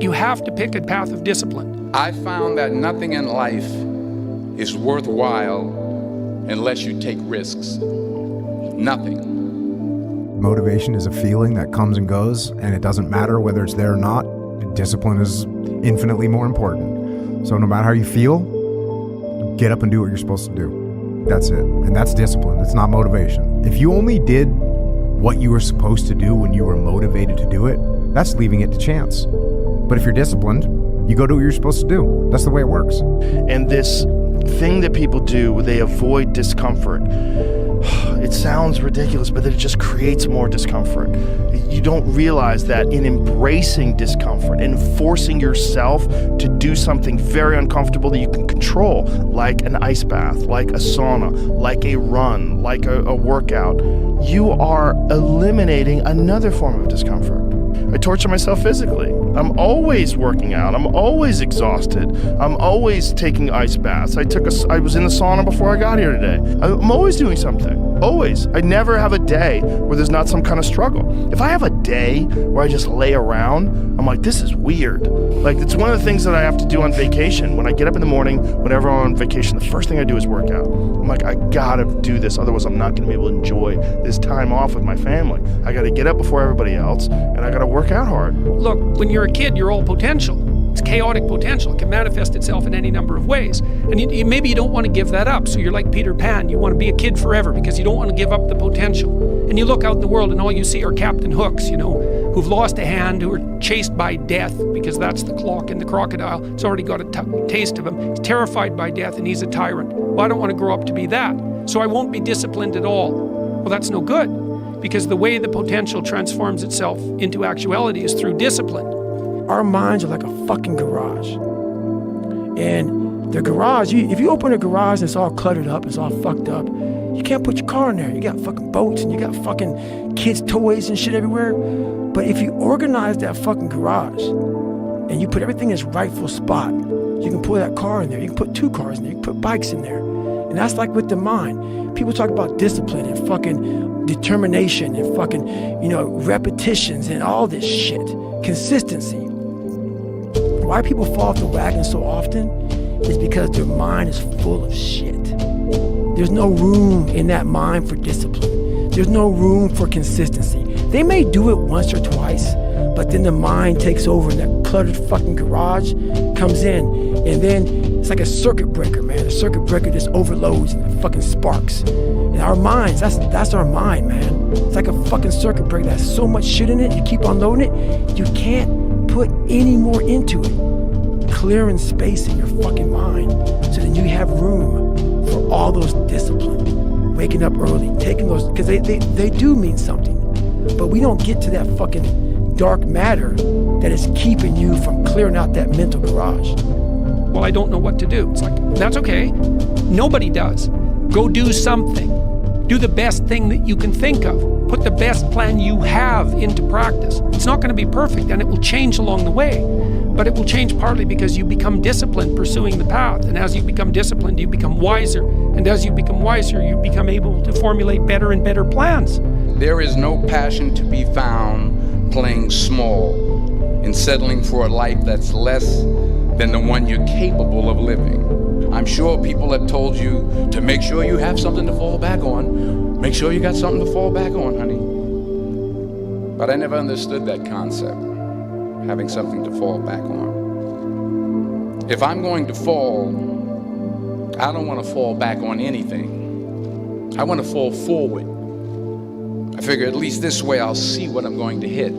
You have to pick a path of discipline. I found that nothing in life is worthwhile unless you take risks. Nothing. Motivation is a feeling that comes and goes, and it doesn't matter whether it's there or not. Discipline is infinitely more important. So no matter how you feel, get up and do what you're supposed to do. That's it. And that's discipline. It's not motivation. If you only did what you were supposed to do when you were motivated to do it, that's leaving it to chance. But if you're disciplined, you go do what you're supposed to do. That's the way it works. And this thing that people do where they avoid discomfort, it sounds ridiculous, but it just creates more discomfort. You don't realize that in embracing discomfort and forcing yourself to do something very uncomfortable that you can control, like an ice bath, like a sauna, like a run, like a workout, you are eliminating another form of discomfort. I torture myself physically. I'm always working out. I'm always exhausted. I'm always taking ice baths. I was in the sauna before I got here today. I'm always doing something. Always. I never have a day where there's not some kind of struggle. If I have a day where I just lay around, I'm like, this is weird. Like, it's one of the things that I have to do on vacation. When I get up in the morning, whenever I'm on vacation, the first thing I do is work out. I'm like, I gotta do this, otherwise I'm not gonna be able to enjoy this time off with my family. I gotta get up before everybody else, and I gotta work out hard. Look, when you're a kid, you're all potential. It's chaotic potential. It can manifest itself in any number of ways. And maybe you don't want to give that up. So you're like Peter Pan. You want to be a kid forever because you don't want to give up the potential. And you look out in the world and all you see are Captain Hooks, who've lost a hand, who are chased by death because that's the clock in the crocodile. It's already got a taste of him. He's terrified by death and he's a tyrant. Well, I don't want to grow up to be that. So I won't be disciplined at all. Well, that's no good because the way the potential transforms itself into actuality is through discipline. Our minds are like a fucking garage. And the garage, if you open a garage and it's all cluttered up, it's all fucked up, you can't put your car in there. You got fucking boats and you got fucking kids' toys and shit everywhere. But if you organize that fucking garage and you put everything in its rightful spot, you can pull that car in there. You can put 2 cars in there. You can put bikes in there. And that's like with the mind. People talk about discipline and fucking determination and fucking, repetitions and all this shit. Consistency. Why people fall off the wagon so often is because their mind is full of shit. There's no room in that mind for discipline. There's no room for consistency. They may do it once or twice, but then the mind takes over and that cluttered fucking garage comes in, and then it's like a circuit breaker, man. The circuit breaker just overloads and it fucking sparks. And our minds, that's our mind, man. It's like a fucking circuit breaker. There's so much shit in it, you keep on loading it, you can't put any more into it. Clearing space in your fucking mind so then you have room for all those discipline. Waking up early, taking those, because they do mean something. But we don't get to that fucking dark matter that is keeping you from clearing out that mental garage. Well, I don't know what to do. It's like, that's okay. Nobody does. Go do something. Do the best thing that you can think of. Put the best plan you have into practice. It's not going to be perfect and it will change along the way, but it will change partly because you become disciplined pursuing the path. And as you become disciplined, you become wiser. And as you become wiser, you become able to formulate better and better plans. There is no passion to be found playing small and settling for a life that's less than the one you're capable of living. I'm sure people have told you to make sure you have something to fall back on. Make sure you got something to fall back on, honey. But I never understood that concept, having something to fall back on. If I'm going to fall, I don't want to fall back on anything. I want to fall forward. I figure at least this way I'll see what I'm going to hit.